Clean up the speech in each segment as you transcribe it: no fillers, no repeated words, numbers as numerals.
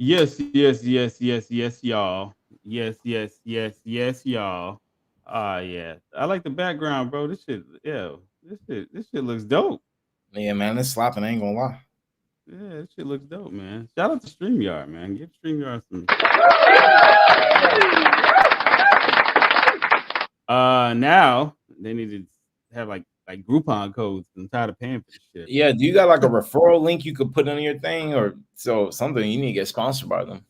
Yes, y'all. Yes, y'all. Yeah. I like the background, bro. This shit looks dope. Yeah, man, it's slapping. I ain't gonna lie. Yeah, this shit looks dope, man. Shout out to StreamYard, man. Give StreamYard some. Now they need to have like Groupon codes. I'm tired of paying for this shit. Yeah, do you got like a referral link you could put on your thing or so something? You need to get sponsored by them.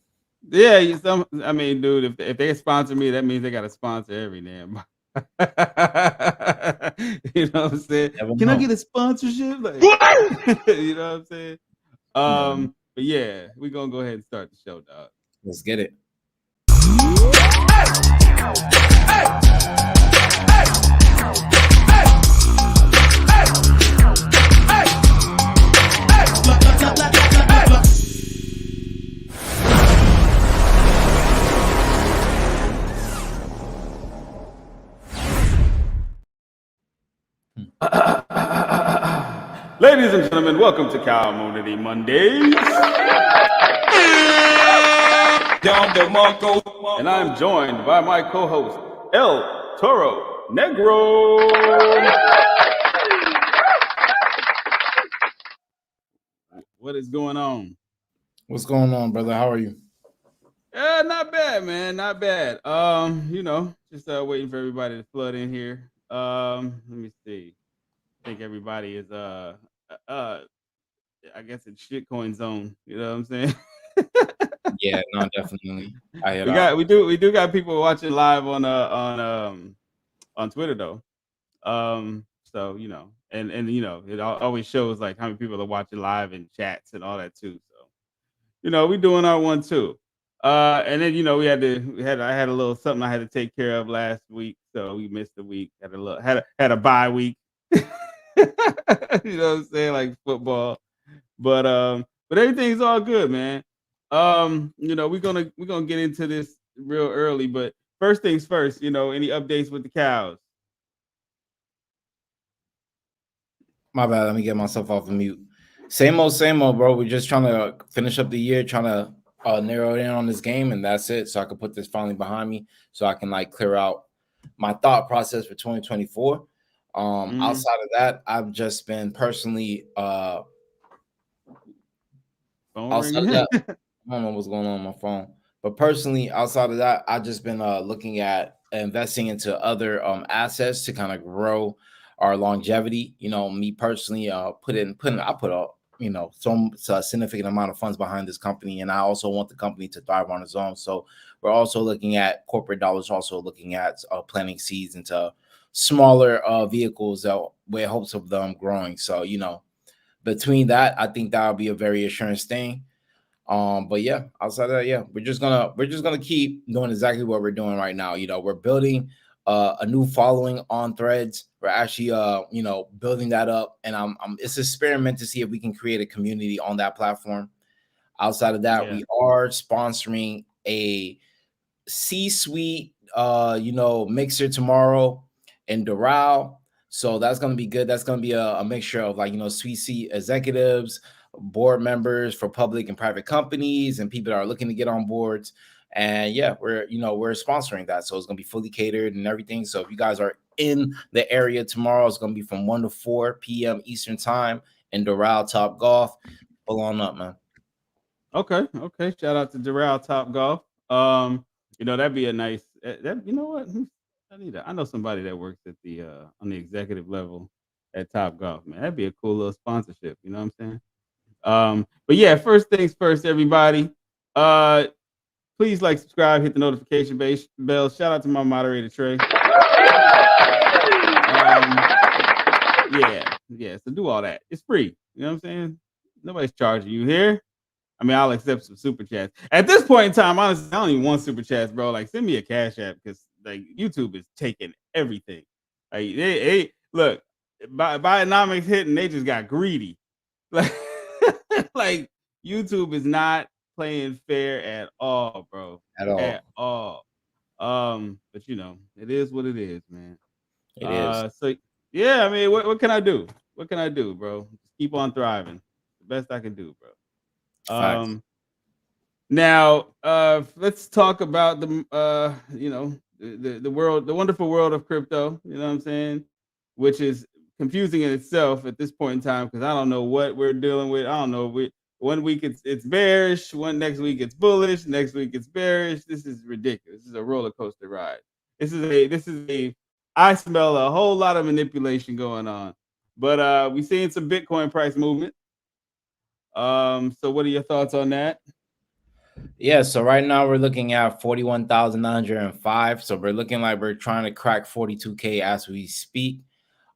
Yeah, I mean, dude, if they sponsor me, that means they got to sponsor every damn. You know what I'm saying? Never Can I know. get a sponsorship? Like, you know what I'm saying? Never know. But yeah, we're gonna go ahead and start the show, dog. Let's get it. Ladies and gentlemen, welcome to Cowmoonity Mondays. And I'm joined by my co-host, El Toro Negro. What is going on? What's going on, brother? How are you? Yeah, not bad, man. Not bad. Just waiting for everybody to flood in here. Let me see. I think everybody is uh I guess it's shitcoin zone. You know what I'm saying? Yeah, no, definitely. I hear we that. got we do got people watching live on Twitter though. So and it always shows like how many people are watching live and chats and all that too. So we doing our one too. And then I had a little something I had to take care of last week, so we missed a week. Had a bye week. You know what I'm saying, like football. But everything's all good, man. We're gonna get into this real early, but first things first. Any updates with the cows? My bad. Let me get myself off of mute. Same old, bro. We're just trying to finish up the year, trying to narrow in on this game, and that's it. So I can put this finally behind me, so I can like clear out my thought process for 2024. Mm-hmm. Outside of that, I've just been personally Phone outside of ringing. that, I don't know what's going on my phone, but personally, outside of that, I've just been looking at investing into other assets to kind of grow our longevity. Me personally, I put a some significant amount of funds behind this company, and I also want the company to thrive on its own. So we're also looking at corporate dollars, also looking at planting seeds into smaller vehicles with hopes of them growing. So between that, I think that'll be a very assurance thing. But yeah, outside of that, yeah, we're just gonna keep doing exactly what we're doing right now. We're building a new following on Threads. We're actually building that up, and it's an experiment to see if we can create a community on that platform. Outside of that, Yeah. we are sponsoring a C-suite mixer tomorrow in Doral. So that's gonna be good. That's gonna be a mixture of like sweet C executives, board members for public and private companies, and people that are looking to get on boards. And yeah, we're sponsoring that. So it's gonna be fully catered and everything. So if you guys are in the area tomorrow, it's gonna be from 1 to 4 p.m. Eastern time in Doral Top Golf. Pull on up, man. Okay. Shout out to Doral Top Golf. That'd be a nice. That you know what? I know somebody that works at the on the executive level at Top Golf. Man, that'd be a cool little sponsorship. You know what I'm saying? But yeah, first things first, everybody. Uh, Please like, subscribe, hit the notification bell. Shout out to my moderator Trey. Yeah. So do all that. It's free. You know what I'm saying? Nobody's charging you here. I mean, I'll accept some super chats. At this point in time, honestly, I don't even want super chats, bro. Like, send me a cash app because like YouTube is taking everything. Like, they look, Bionomics hit and they just got greedy. Like, like YouTube is not playing fair at all, bro. At At all. all. But it is what it is, man. It is. So yeah, I mean, what can I do? What can I do, bro? Just keep on thriving. The best I can do, bro. Facts. Um, Now, let's talk about the world, the wonderful world of crypto. You know what I'm saying? Which is confusing in itself at this point in time because I don't know what we're dealing with. I don't know. One week it's bearish, one next week it's bullish, next week it's bearish. This is ridiculous. This is a roller coaster ride. This is a. I smell a whole lot of manipulation going on, but we seeing some Bitcoin price movement. So what are your thoughts on that? Yeah, so right now we're looking at 41,905. So we're looking like we're trying to crack 42K as we speak.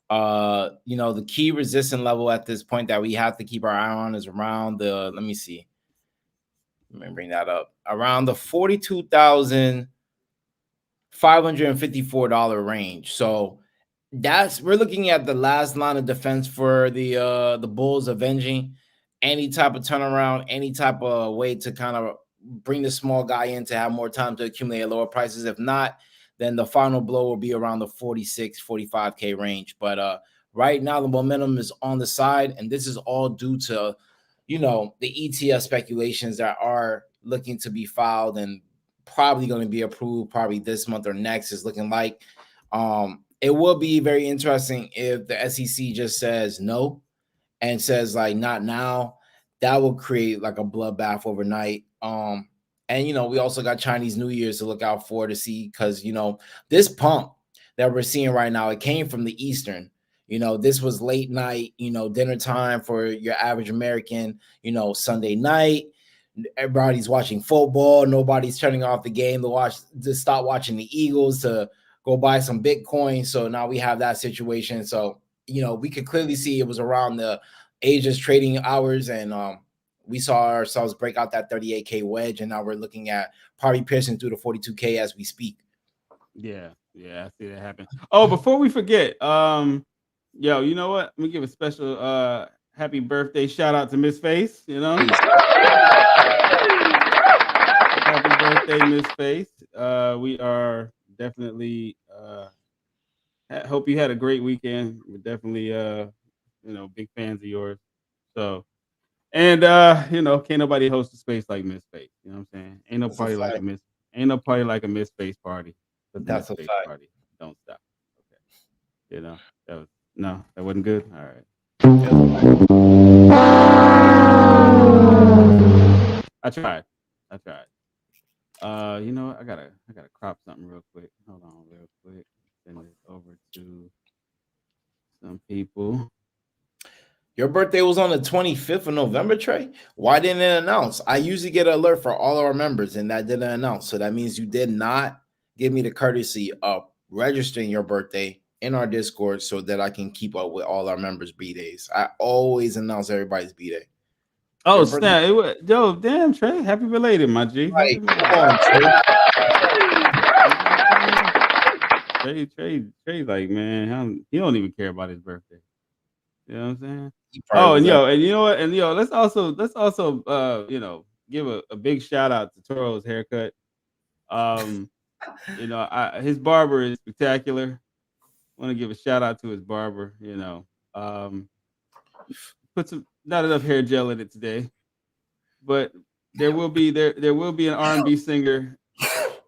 The key resistance level at this point that we have to keep our eye on is around the, let me see. Let me bring that up. Around the $42,554 range. So we're looking at the last line of defense for the bulls avenging any type of turnaround, any type of way to kind of bring the small guy in to have more time to accumulate at lower prices. If not, then the final blow will be around the 46, 45K range. But right now the momentum is on the side, and this is all due to the ETF speculations that are looking to be filed and probably going to be approved probably this month or next. Is looking like it will be very interesting if the SEC just says no and says like not now. That will create like a bloodbath overnight. And we also got Chinese New Year's to look out for to see, because this pump that we're seeing right now, it came from the Eastern. This was late night, dinner time for your average American, Sunday night. Everybody's watching football. Nobody's turning off the game to stop watching the Eagles to go buy some Bitcoin. So now we have that situation. So, we could clearly see it was around the Asia's trading hours, and we saw ourselves break out that 38K wedge, and now we're looking at probably piercing through the 42K as we speak. Yeah, I see that happen. Oh, before we forget, yo, you know what? Let me give a special happy birthday shout out to Miss Face. Happy birthday, Miss Face. We are definitely hope you had a great weekend. We're definitely big fans of yours. So and can't nobody host a space like Miss Face. You know what I'm saying? Ain't no party like a Miss Face party. But the Miss That's a Face fact. party. Don't stop. Okay. That wasn't good. All right. I tried. I gotta crop something real quick. Hold on real quick. Send this over to some people. Your birthday was on the 25th of November, Trey. Why didn't it announce? I usually get an alert for all our members, and that didn't announce. So that means you did not give me the courtesy of registering your birthday in our Discord so that I can keep up with all our members' B-days. I always announce everybody's B-day. Oh, snap. Damn, Trey. Happy belated, my G. Happy belated. Trey's like, man, he don't even care about his birthday. You know what I'm saying? Oh, and you know what? And let's also give a big shout out to Toro's haircut. His barber is spectacular. Want to give a shout out to his barber. Put not enough hair gel in it today, but there will be an R&B singer.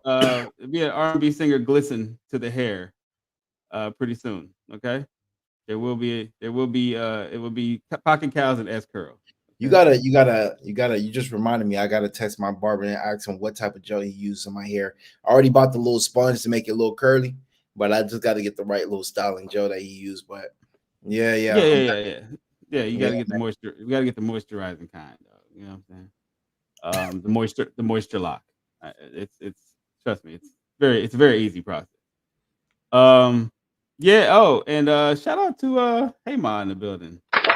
Be an R&B singer glisten to the hair pretty soon. Okay. It will be Pocket Cows and S Curl. Okay? You just reminded me. I gotta text my barber and ask him what type of gel he uses in my hair. I already bought the little sponge to make it a little curly, but I just got to get the right little styling gel that he used. But yeah. You got to get the moisture. You got to get the moisturizing kind. You know what I'm saying? The moisture lock. It's trust me. It's a very easy process. Yeah. Oh, and shout out to Heyma in the building. You know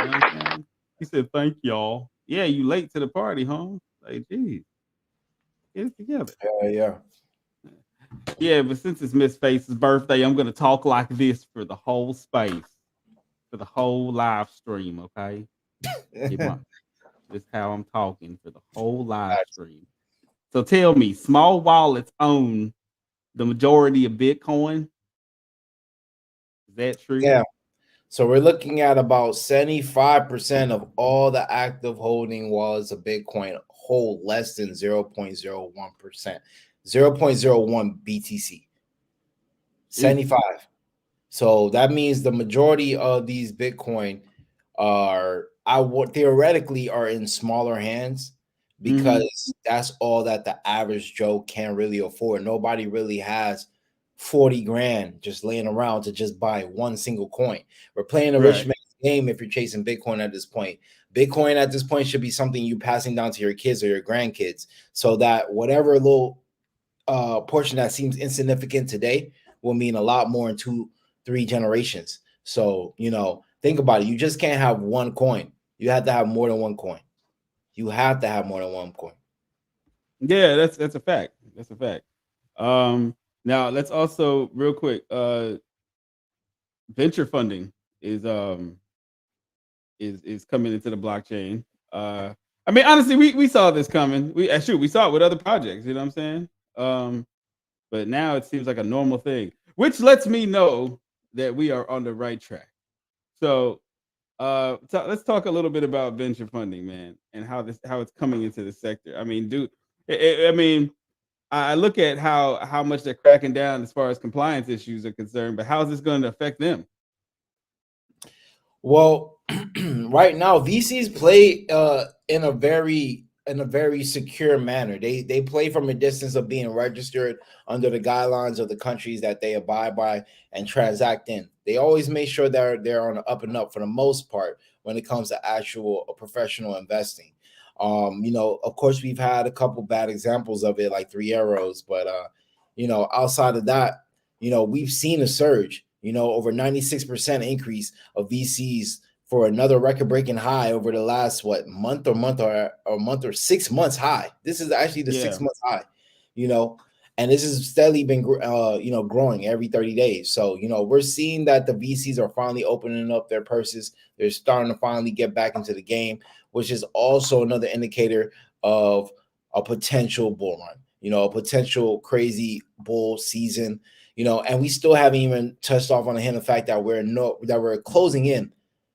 what I'm saying? He said, "Thank y'all." Yeah, you late to the party, huh? Like, geez, get it together. Yeah. Yeah, but since it's Miss Face's birthday, I'm gonna talk like this for the whole space, for the whole live stream. Okay, this is how I'm talking for the whole live stream. So tell me, small wallets own the majority of Bitcoin. Is that true? Yeah. So we're looking at about 75% of all the active holding wallets of Bitcoin hold less than 0.01%, 0.01 BTC. 75. So that means the majority of these Bitcoin are theoretically are in smaller hands because that's all that the average Joe can really afford. Nobody really has 40 grand just laying around to just buy one single coin. We're playing a rich Right. man's game if you're chasing Bitcoin at this point. Bitcoin at this point should be something you passing down to your kids or your grandkids so that whatever little portion that seems insignificant today will mean a lot more in 2-3 generations. So, think about it. You just can't have one coin. You have to have more than one coin. You have to have more than one coin. Yeah, that's a fact. That's a fact. Now let's also real quick. Venture funding is coming into the blockchain. I mean, honestly, we saw this coming. We saw it with other projects. You know what I'm saying? But now it seems like a normal thing, which lets me know that we are on the right track. So, let's talk a little bit about venture funding, man, and how it's coming into the sector. I mean, dude, I mean, I look at how much they're cracking down as far as compliance issues are concerned, but how is this going to affect them? Well, right now VCs play in a very secure manner. They play from a distance of being registered under the guidelines of the countries that they abide by and transact in. They always make sure they're on the up and up for the most part when it comes to actual professional investing. Of course, we've had a couple bad examples of it, like Three Arrows, but outside of that, we've seen a surge. Over 96% increase of VCs for another record-breaking high over the last month or 6 months high. This is actually the Yeah. 6 months high, you know, and this has steadily been growing every 30 days. So we're seeing that the VCs are finally opening up their purses. They're starting to finally get back into the game, which is also another indicator of a potential bull run. A potential crazy bull season. And we still haven't even touched off on the hint of the fact that we're closing in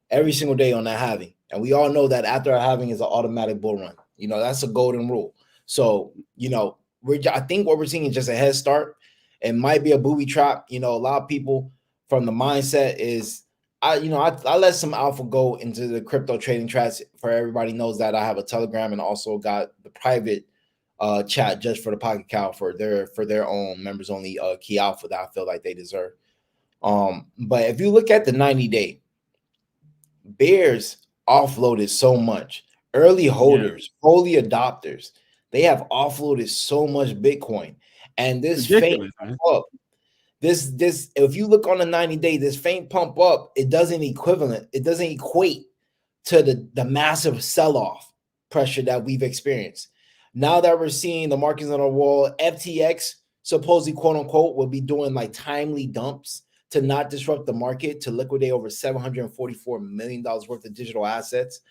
every single day on that halving. And we all know that after a halving is an automatic bull run. That's a golden rule. So, I think what we're seeing is just a head start. It might be a booby trap. A lot of people from the mindset is I let some alpha go into the crypto trading tracks. For everybody knows that I have a Telegram and also got the private chat just for the Pocket Cow for their own members only key alpha that I feel like they deserve. But if you look at the 90-day, bears offloaded so much. Early Yeah. holders, early adopters, they have offloaded so much Bitcoin. And this faint Ridiculous, man. up, this if you look on the 90-day, this faint pump up, it doesn't equate to the massive sell-off pressure that we've experienced. Now that we're seeing the markings on the wall, FTX supposedly quote unquote will be doing like timely dumps to not disrupt the market to liquidate over $744 million worth of digital assets.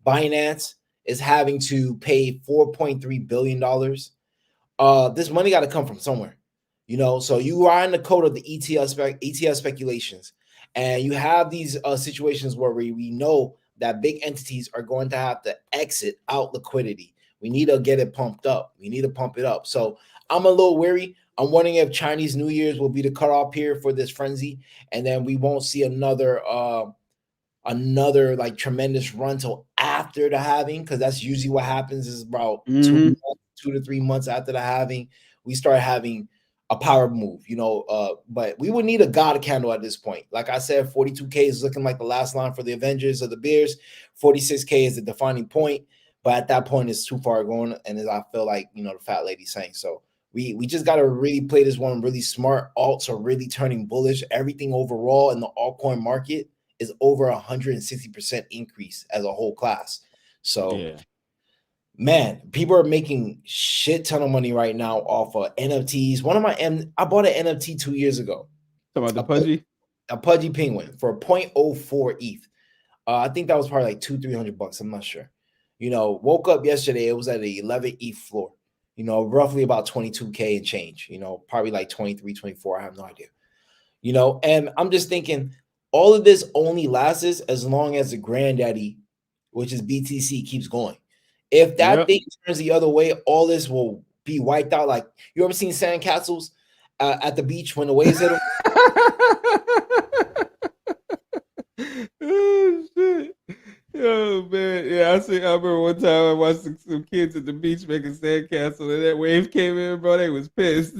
Binance is having to pay $4.3 billion. This money got to come from somewhere, So you are in the code of the ETF speculations, and you have these situations where we know that big entities are going to have to exit out liquidity. We need to get it pumped up. We need to pump it up. So I'm a little weary. I'm wondering if Chinese New Year's will be the cutoff here for this frenzy, and then we won't see another like tremendous run till after the halving, because that's usually what happens. Is about 2 to 3 months after the halving, we start having a power move, but we would need a God candle at this point. Like I said, 42K is looking like the last line for the Avengers of the Bears. 46K is the defining point, but at that point it's too far going, and as I feel like the fat lady saying. So we just got to really play this one really smart. Alts are really turning bullish. Everything overall in the altcoin market is over 160% increase as a whole class. So Yeah. man, people are making shit ton of money right now off of NFTs. I bought an NFT 2 years ago. Talking about the pudgy? A pudgy penguin for 0.04 ETH. I think that was probably like $200-300. I'm not sure. Woke up yesterday, it was at the 11 ETH floor. Roughly about 22K and change. Probably like 23, 24. I have no idea. And I'm just thinking, all of this only lasts as long as the granddaddy, which is BTC, keeps going. If that thing turns the other way, all this will be wiped out. Like, you ever seen sandcastles at the beach when the waves hit them? Oh shit! Oh man, yeah. I remember one time I watched some kids at the beach making sandcastle, and that wave came in, bro. They was pissed.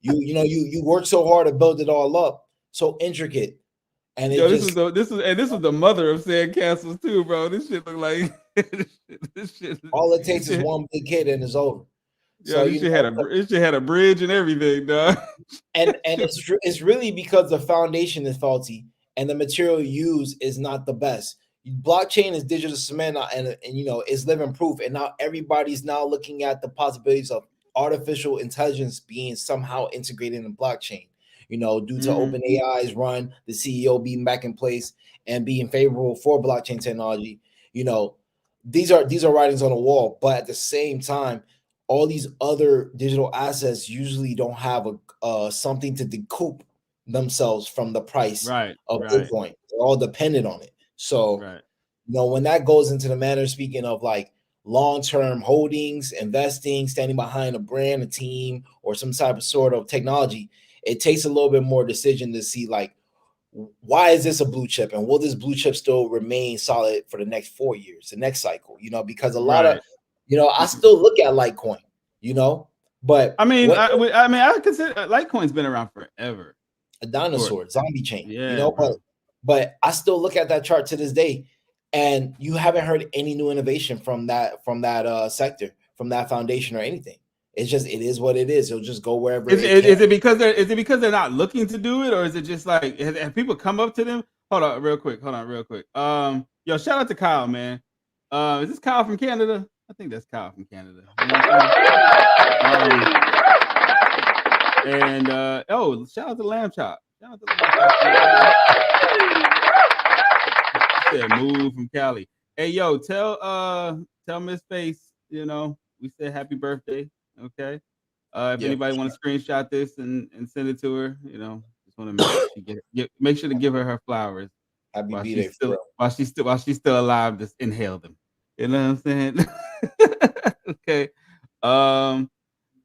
You work so hard to build it all up, so intricate, and it Yo, just this was the mother of sandcastles too, bro. This shit look like this shit. all it takes is one big hit and it's over. Yo, this shit had a bridge and everything, dog. and it's really because the foundation is faulty and the material used is not the best. Blockchain is digital cement, and it's living proof. And now everybody's now looking at the possibilities of artificial intelligence being somehow integrated in blockchain. Due to OpenAI's run, the CEO being back in place and being favorable for blockchain technology. These are writings on the wall, but at the same time, all these other digital assets usually don't have something to recoup themselves from the price of Bitcoin. They're all dependent on it. So, when that goes into the manner speaking of like long-term holdings, investing, standing behind a brand, a team, or some type of sort of technology, it takes a little bit more decision to see like, why is this a blue chip, and will this blue chip still remain solid for the next 4 years, the next cycle? Because a lot of I still look at Litecoin, but I mean, I consider Litecoin's been around forever. A dinosaur, zombie chain, yeah, but I still look at that chart to this day, and you haven't heard any new innovation from that sector, from that foundation or anything. It's just, it is what it is. It'll just go wherever. Is it because they're not looking to do it, or is it just like have people come up to them? Hold on, real quick. Yo, shout out to Kyle, man. Is this Kyle from Canada? I think that's Kyle from Canada. Shout out to Lamb Chop. Shout out to Lamb Chop. Move from Cali. Hey, yo, tell Miss Face, we said happy birthday. Okay. If anybody want to screenshot this and send it to her, just want to make sure to give her flowers while she's still alive. Just inhale them. You know what I'm saying? Okay.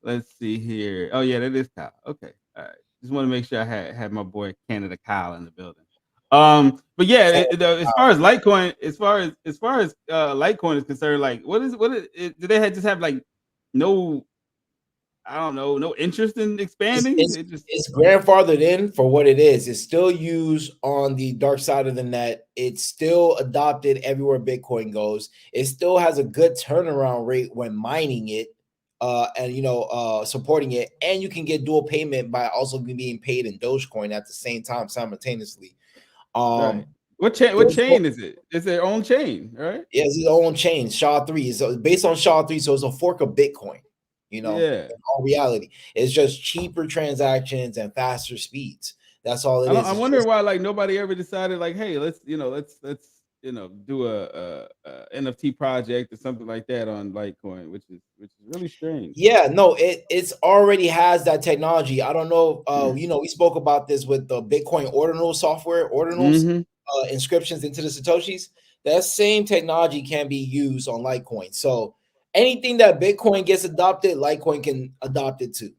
Let's see here. Oh yeah, that is Kyle. Okay. All right. Just want to make sure I had my boy Canada Kyle in the building. But yeah, as far as Litecoin, as far as Litecoin is concerned, like what is it? Do they just have like no? I don't know, no interest in expanding. It's grandfathered in for what it is. It's still used on the dark side of the net. It's still adopted everywhere Bitcoin goes. It still has a good turnaround rate when mining it, and supporting it. And you can get dual payment by also being paid in Dogecoin at the same time simultaneously. Right. What chain is it? It's their own chain, right? Yeah, it's its own chain. SHA-3 is based on SHA-3, so it's a fork of Bitcoin. In all reality, it's just cheaper transactions and faster speeds. That's all it is. I wonder why like nobody ever decided like, hey, let's do a NFT project or something like that on Litecoin, which is really strange. Yeah, no, it's already has that technology. I don't know. We spoke about this with the Bitcoin ordinal software, ordinals, inscriptions into the Satoshis. That same technology can be used on Litecoin. So anything that Bitcoin gets adopted, Litecoin can adopt it too.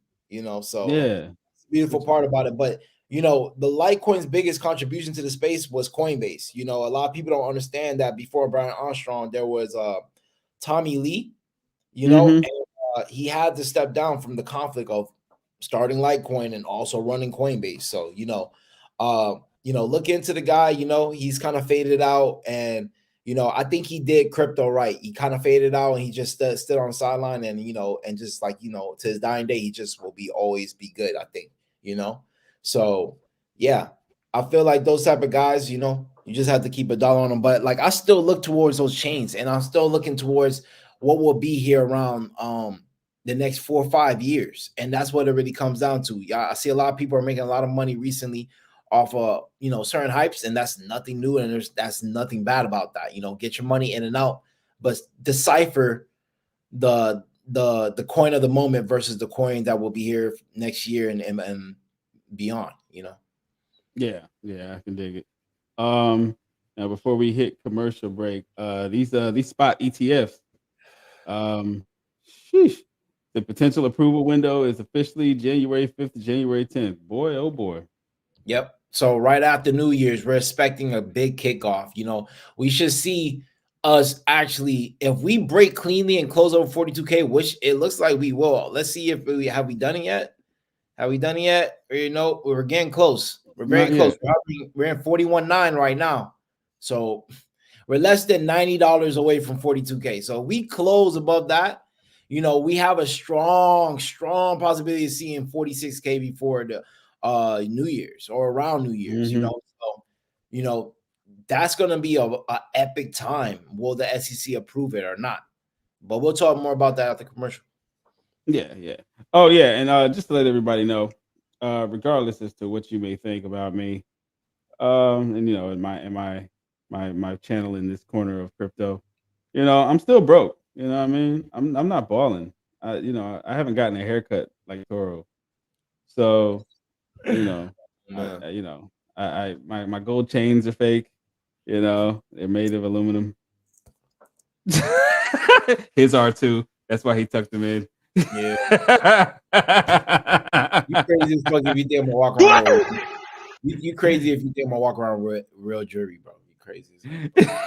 So yeah, beautiful part about it. But the Litecoin's biggest contribution to the space was Coinbase. A lot of people don't understand that before Brian Armstrong, there was Tommy Lee, and he had to step down from the conflict of starting Litecoin and also running Coinbase. So look into the guy. He's kind of faded out, and I think he did crypto right. He kind of faded out, and he just stood on the sideline, and and just like to his dying day, he just will always be good. I think So yeah, I feel like those type of guys, you just have to keep a dollar on them. But like, I still look towards those chains, and I'm still looking towards what will be here around the next 4 or 5 years, and that's what it really comes down to. Yeah, I see a lot of people are making a lot of money recently off of certain hypes, and that's nothing new, and that's nothing bad about that. Get your money in and out, but decipher the coin of the moment versus the coin that will be here next year and beyond. Yeah, I can dig it. Now before we hit commercial break, these spot ETFs. Um, sheesh, the potential approval window is officially January 5th to January 10th. Boy, oh boy. Yep. So right after New Year's, we're expecting a big kickoff. We should see us actually, if we break cleanly and close over 42K, which it looks like we will. Let's see if we have done it yet. Have we done it yet? We're getting close. We're very Not close. yet. We're in 41.9 right now. So we're less than $90 away from 42K. So we close above that. We have a strong possibility of seeing 46K before the New Year's or around New Year's. So that's gonna be a epic time. Will the SEC approve it or not? But we'll talk more about that after commercial. Yeah. Oh yeah, and just to let everybody know, regardless as to what you may think about me, and in my channel in this corner of crypto, I'm still broke. You know what I mean? I'm not balling. I haven't gotten a haircut like Toro. So, my gold chains are fake. They're made of aluminum. His are too. That's why he tucked them in. Yeah. You crazy as fuck if you think I'm gonna walk around with you crazy if you think I'm gonna walk around with real jewelry, bro. You crazy as fuck.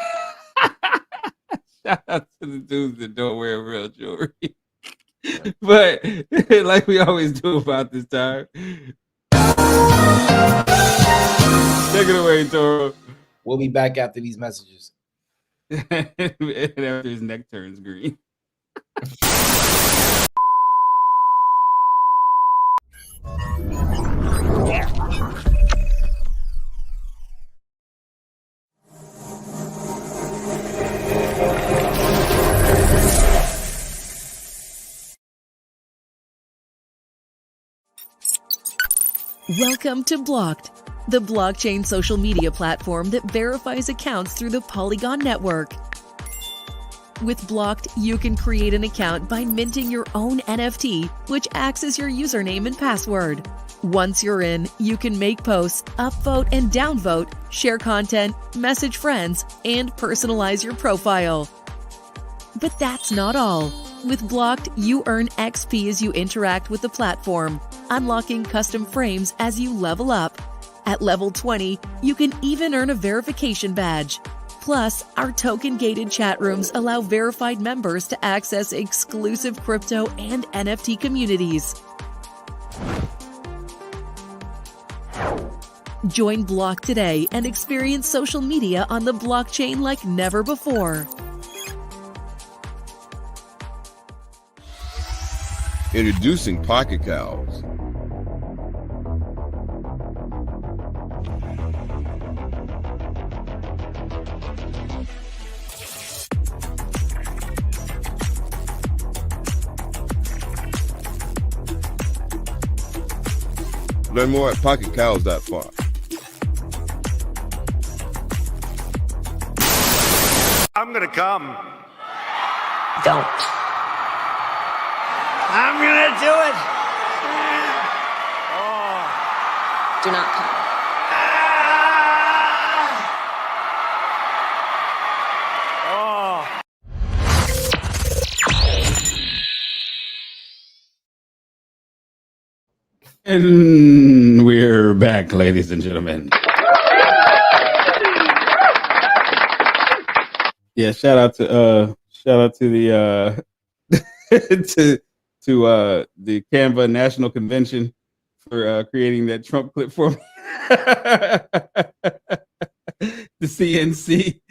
Shout out to the dudes that don't wear real jewelry. But like we always do about this time. Take it away, Toro. We'll be back after these messages. And after his neck turns green. Welcome to Blocked, the blockchain social media platform that verifies accounts through the Polygon network. With Blocked, you can create an account by minting your own NFT, which acts as your username and password. Once you're in, you can make posts, upvote and downvote, share content, message friends, and personalize your profile. But that's not all. With Blocked, you earn XP as you interact with the platform, unlocking custom frames as you level up. At level 20, you can even earn a verification badge. Plus, our token-gated chat rooms allow verified members to access exclusive crypto and NFT communities. Join Block today and experience social media on the blockchain like never before. Introducing Pocket Cows. Learn more at Pocketcows.farm. I'm gonna come. Don't. I'm gonna do it. Do not come. And we're back, ladies and gentlemen. Yeah, shout out to the to the Canva National Convention for creating that Trump clip for me. The CNC.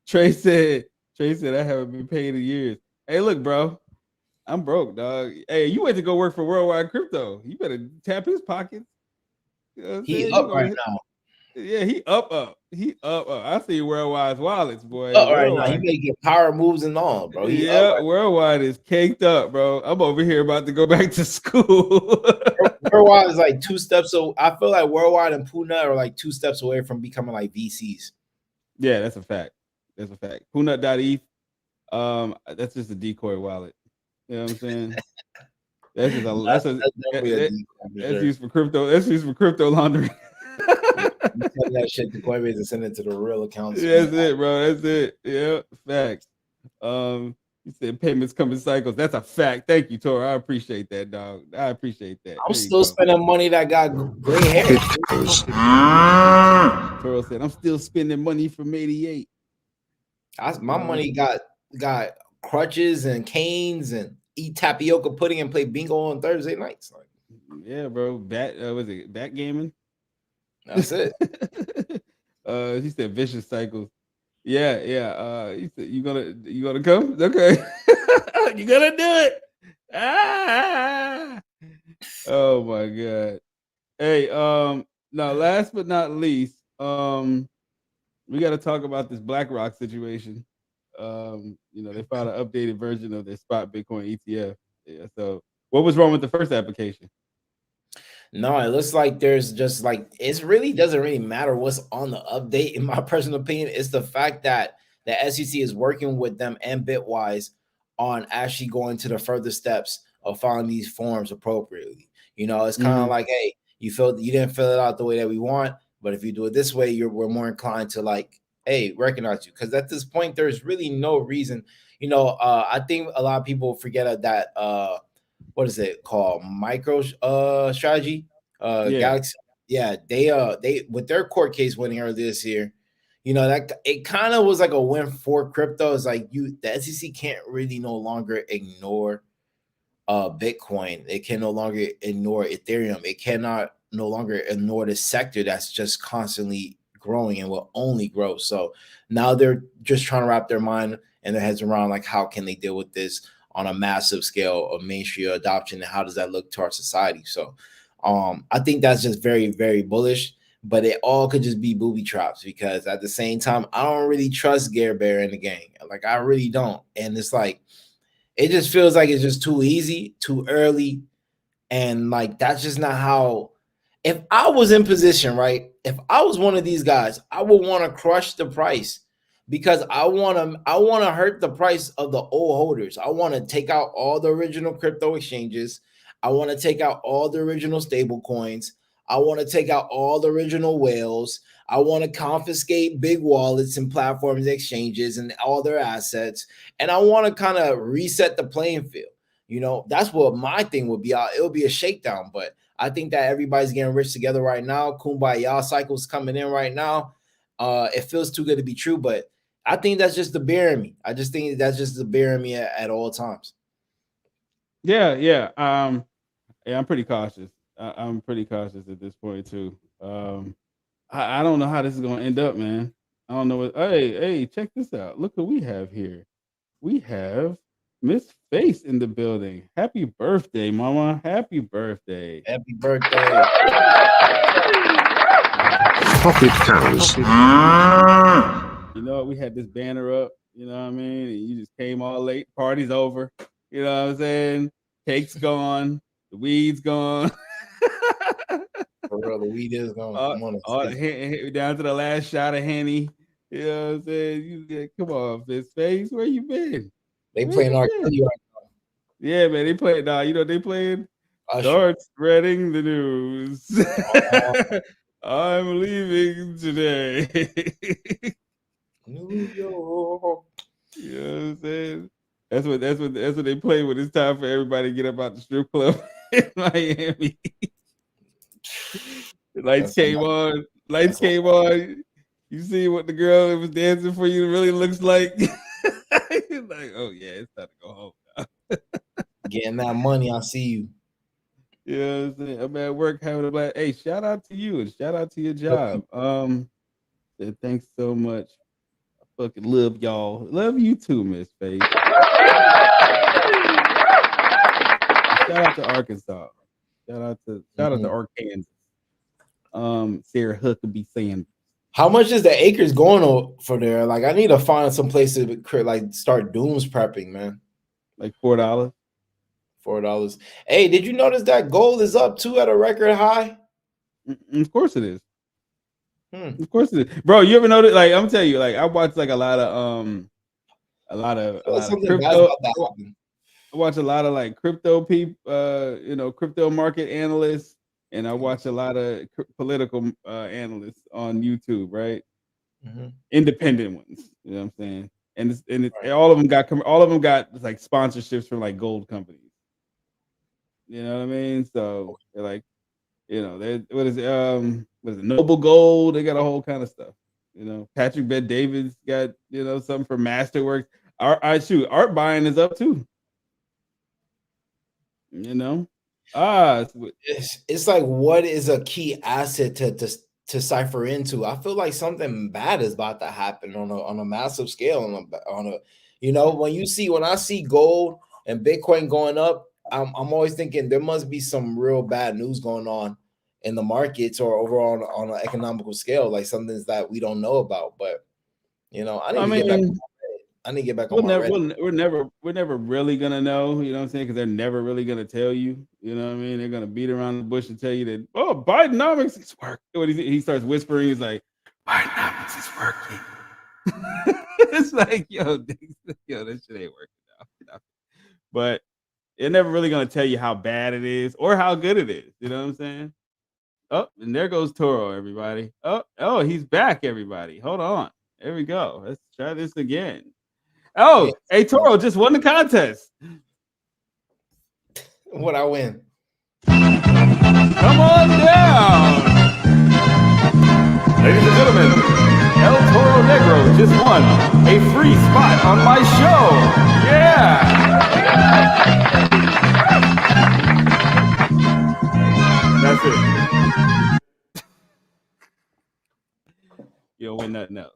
Trey said I haven't been paid in years. Hey, look, bro. I'm broke, dog. Hey, you went to go work for Worldwide Crypto. You better tap his pockets. You know what I'm He saying? up right now. Yeah, he up. He up. I see Worldwide's wallets, boy. Up right now. He making power moves and all, bro. Yeah, Worldwide is caked up, bro. I'm over here about to go back to school. Worldwide is like 2 steps. So I feel like Worldwide and Puna are like 2 steps away from becoming like VCs. Yeah, that's a fact. That's a fact. Punut.eth. That's just a decoy wallet. You know what I'm saying? That's just definitely a deep one for that's sure. used for crypto. That's used for crypto laundering. You send that shit to Coinbase and send it to the real accounts. That's it, bro. That's it. Yeah, facts. You said payments come in cycles. That's a fact. Thank you, Tor. I appreciate that, dog. I appreciate that. I'm There you still go. spending money that got gray hair. Toro said, I'm still spending money from 88. My money got crutches and canes and eat tapioca pudding and play bingo on Thursday nights. Like, yeah, bro. Was it back gaming? that's it. He said vicious cycles. Yeah. He said you gonna come? Okay. You gonna do it. Ah! Oh my god. Hey, now last but not least, we got to talk about this BlackRock situation. They found an updated version of their spot Bitcoin ETF. Yeah. So what was wrong with the first application? No, it looks like there's just like it really doesn't really matter what's on the update. In my personal opinion, it's the fact that the SEC is working with them and Bitwise on actually going to the further steps of filing these forms appropriately. It's kind of like, hey, you didn't fill it out the way that we want, but if you do it this way, we're more inclined to like, hey, recognize you. Because at this point, there's really no reason. I think a lot of people forget that what is it called? Micro strategy. Galaxy. Yeah, they with their court case winning earlier this year, that it kind of was like a win for crypto. It's like the SEC can't really no longer ignore Bitcoin. It can no longer ignore Ethereum. It cannot no longer ignore the sector that's just constantly growing and will only grow. So now they're just trying to wrap their mind and their heads around like how can they deal with this on a massive scale of mainstream adoption, and how does that look to our society? So I think that's just very, very bullish, but it all could just be booby traps, because at the same time, I don't really trust Gare Bear in the gang. Like, I really don't. And it's like, it just feels like it's just too easy, too early. And like, that's just not how, if I was in position, right? If I was one of these guys, I would want to crush the price, because I want to hurt the price of the old holders. I want to take out all the original crypto exchanges. I want to take out all the original stable coins. I want to take out all the original whales. I want to confiscate big wallets and platforms, exchanges, and all their assets. And I want to kind of reset the playing field. That's what my thing would be. It'll be a shakedown, but I think that everybody's getting rich together right now. Kumbaya cycle's coming in right now. It feels too good to be true, but I think that's just the bear in me. I just think that's just the bear in me at all times. Yeah. I'm pretty cautious. I'm pretty cautious at this point too. I don't know how this is gonna end up, man. I don't know what. Hey, check this out. Look what we have here. We have Miss Face in the building. Happy birthday, Mama! Happy birthday! Happy birthday! Pocketcows. We had this banner up. You know what I mean? And you just came all late. Party's over. You know what I'm saying? Cake's gone. The weed's gone. For real, the weed is gone. Down to the last shot of Henny. You know what I'm saying? Come on, Face. Where you been? They playing R. Kelly right now. Yeah, man. They playing. They playing. Start spreading the news. I'm leaving today. New York. You know what I'm saying? That's what they play when it's time for everybody to get up out the strip club in Miami. Lights came on. You see what the girl that was dancing for you really looks like? Like, oh yeah, it's time to go home now. Getting that money, I see you. You know what I'm saying? I'm at work having a blast. Hey, shout out to you and shout out to your job. Thanks so much. I fucking love y'all. Love you too, Miss Faith. Shout out to Arkansas. Shout out to Arkansas. Sarah Huckabee Sanders. How much is the acres going for there? Like, I need to find some place to like start dooms prepping, man. Like $4. $4. Hey, did you notice that gold is up too at a record high? Of course it is. Of course it is, bro. You ever notice? Like, I'm telling you, like, I watch like a lot of crypto. I watch a lot of like crypto people, crypto market analysts, and I watch a lot of political analysts on YouTube, right? Independent ones, you know what I'm saying? And all of them got like sponsorships from like gold companies. You know what I mean? So they're like, they what is it, Noble Gold? They got a whole kind of stuff. Patrick Bet David's got something for Masterworks. Art buying is up too. It's like, what is a key asset to cipher into? I feel like something bad is about to happen on a massive scale. When I see gold and Bitcoin going up, I'm always thinking there must be some real bad news going on in the markets or overall on an economical scale, like something that we don't know about. But I need to get back on my Reddit. We're never really gonna know, you know what I'm saying? Because they're never really gonna tell you, you know what I mean? They're gonna beat around the bush and tell you that, oh, Bidenomics is working. What he starts whispering, he's like, Bidenomics is working. It's like, yo, this shit ain't working now. But they're never really gonna tell you how bad it is or how good it is. You know what I'm saying? Oh, and there goes Toro, everybody. Oh, he's back, everybody. Hold on. There we go. Let's try this again. Oh, hey, Toro just won the contest. What I win? Come on down. Ladies and gentlemen, El Toro Negro just won a free spot on my show. Yeah. That's it. You don't win nothing else.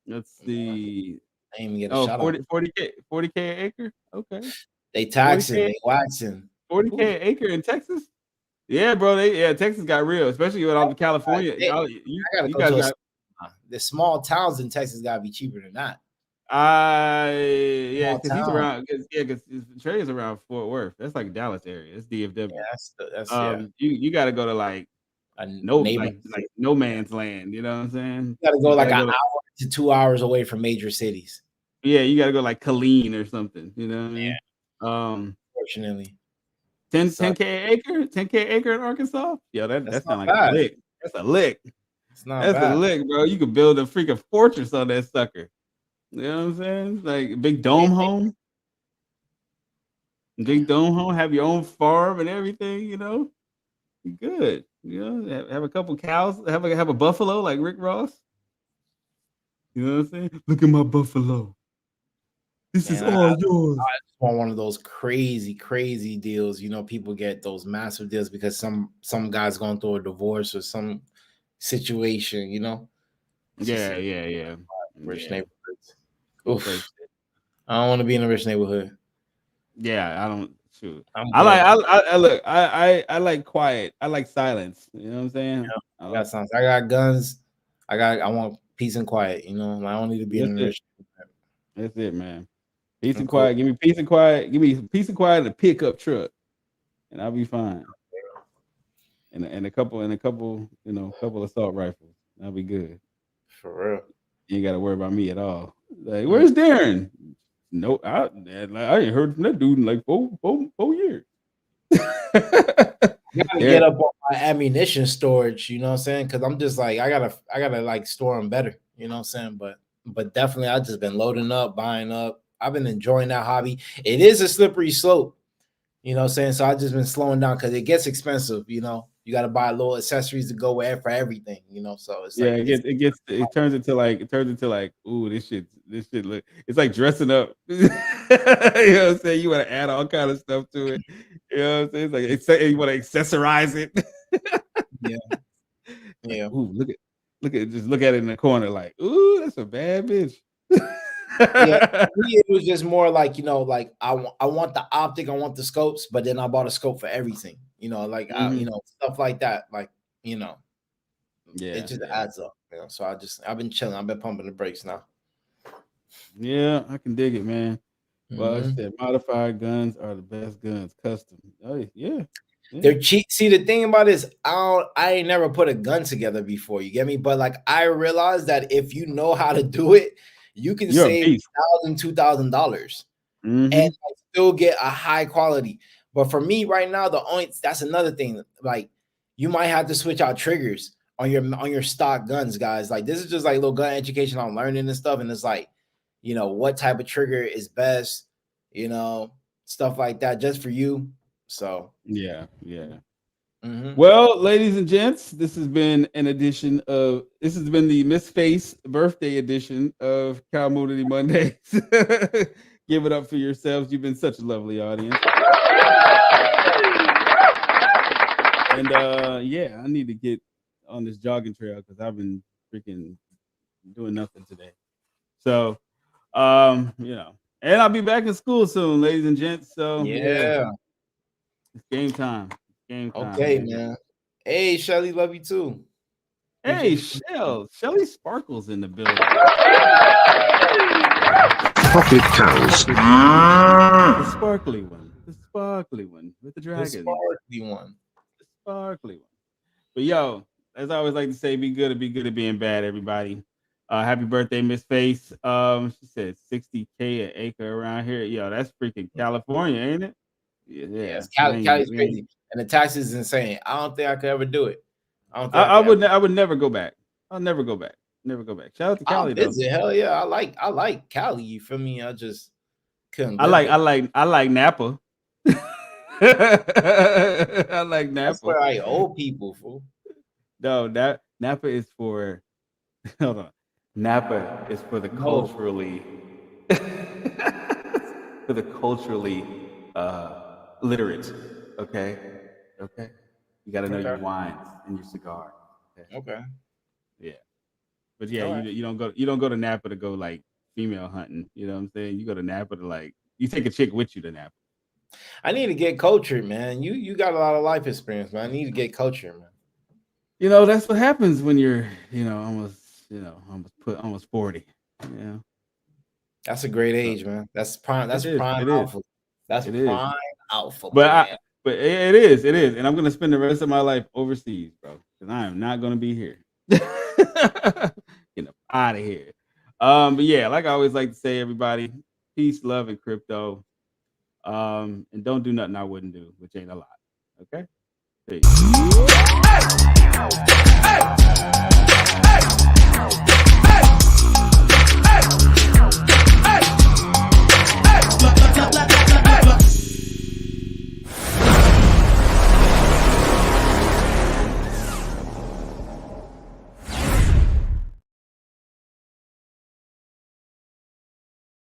Let's see. I didn't even get a shout 40K an acre. Okay. They taxing, they waxing. 40K an acre in Texas. Yeah, bro. Texas got real, especially with all the California. The small towns in Texas gotta be cheaper than that. Yeah, because he's around. Because Trey's around Fort Worth. That's like Dallas area. It's DFW. Yeah, you got to go to like no man's land. You know what I'm saying? You got to go like an hour to 2 hours away from major cities. Yeah, you got to go like Killeen or something. You know what I mean? Yeah. Fortunately, 10K acre, 10K acre in Arkansas. Yeah, that's not like bad. A lick. That's a lick. It's not bad. That's a lick, bro. You could build a freaking fortress on that sucker. You know what I'm saying? Like a big dome home. Big dome home. Have your own farm and everything. You good. Have a couple cows. Have a buffalo like Rick Ross. You know what I'm saying? Look at my buffalo. This is all yours. I just want one of those crazy deals. People get those massive deals because some guy's going through a divorce or some situation. Yeah. Rich neighborhoods. Oof. I don't want to be in a rich neighborhood. Yeah, I don't. Shoot. I like quiet. I like silence. You know what I'm saying? Yeah, I got guns. I want peace and quiet. I don't need to be in a rich neighborhood. That's it, man. Peace and quiet. Give me peace and quiet. Give me peace and quiet and a pickup truck, and I'll be fine. And a couple assault rifles. I'll be good. For real. You ain't got to worry about me at all. Like, where's Darren? No, I ain't heard from that dude in like 4 years. I gotta get up on my ammunition storage, you know what I'm saying? Because I'm just like, I gotta like store them better, you know what I'm saying? But definitely I've just been loading up, buying up. I've been enjoying that hobby. It is a slippery slope, you know what I'm saying? So I've just been slowing down because it gets expensive, you got to buy little accessories to go with for everything, so it's like, it turns into like, ooh, this shit look, it's like dressing up. You know what I'm saying? You want to add all kind of stuff to it. You know what I'm saying? It's like you want to accessorize it. Yeah. Ooh, look at it in the corner like, ooh, that's a bad bitch. It was just more like, like I want the optic, I want the scopes, but then I bought a scope for everything, stuff like that, like, it just adds up, so I've been chilling. I've been pumping the brakes now. Yeah, I can dig it, man. Well, I said modified guns are the best guns, custom. Oh yeah. They're cheap. See, the thing about it is, I ain't never put a gun together before, you get me? But like, I realized that if you know how to do it, you can save $1,000, $2,000. and like, still get a high quality. But for me right now, that's another thing. Like you might have to switch out triggers on your stock guns, guys. Like this is just like little gun education I'm learning and stuff. And it's like, you know, what type of trigger is best, you know, stuff like that just for you. So yeah. Well, ladies and gents, this has been the Miss Face birthday edition of Cowmoonity Mondays. Give it up for yourselves. You've been such a lovely audience. And yeah, I need to get on this jogging trail because I've been freaking doing nothing today. So you know, and I'll be back in school soon, ladies and gents. So yeah. It's game time. Okay, man. Hey, Shelly, love you too. Hey, Shelly Sparkles in the building. Pocket Cows. The sparkly one with the dragon. The sparkly one. But yo, as I always like to say, be good at being bad, everybody. Happy birthday, Miss Face. She said 60K an acre around here. Yo, that's freaking California, ain't it? Yeah. Cali's crazy. And the taxes is insane. I don't think I could ever do it. I would never go back. I'll never go back. Shout out to Cali though. Hell yeah. I like Cali. You feel me? I just couldn't. I like Napa. I like Napa. That's for like old people, fool. No, Napa is for hold on. Napa is for the culturally literate. Okay. You got to know your wines and your cigar. Okay. Yeah. But yeah, you don't go to Napa to go like female hunting. You know what I'm saying? You go to Napa to like you take a chick with you to Napa. I need to get cultured, man. You got a lot of life experience, man. I need to get cultured, man. You know, that's what happens when you're, almost 40. Yeah. That's a great age, man. That's prime alpha. That's prime alpha. But it is. And I'm gonna spend the rest of my life overseas, bro. Because I am not gonna be here. Out of here. But yeah, like I always like to say, everybody, peace, love, and crypto. And don't do nothing I wouldn't do, which ain't a lot. Okay? Peace. Hey!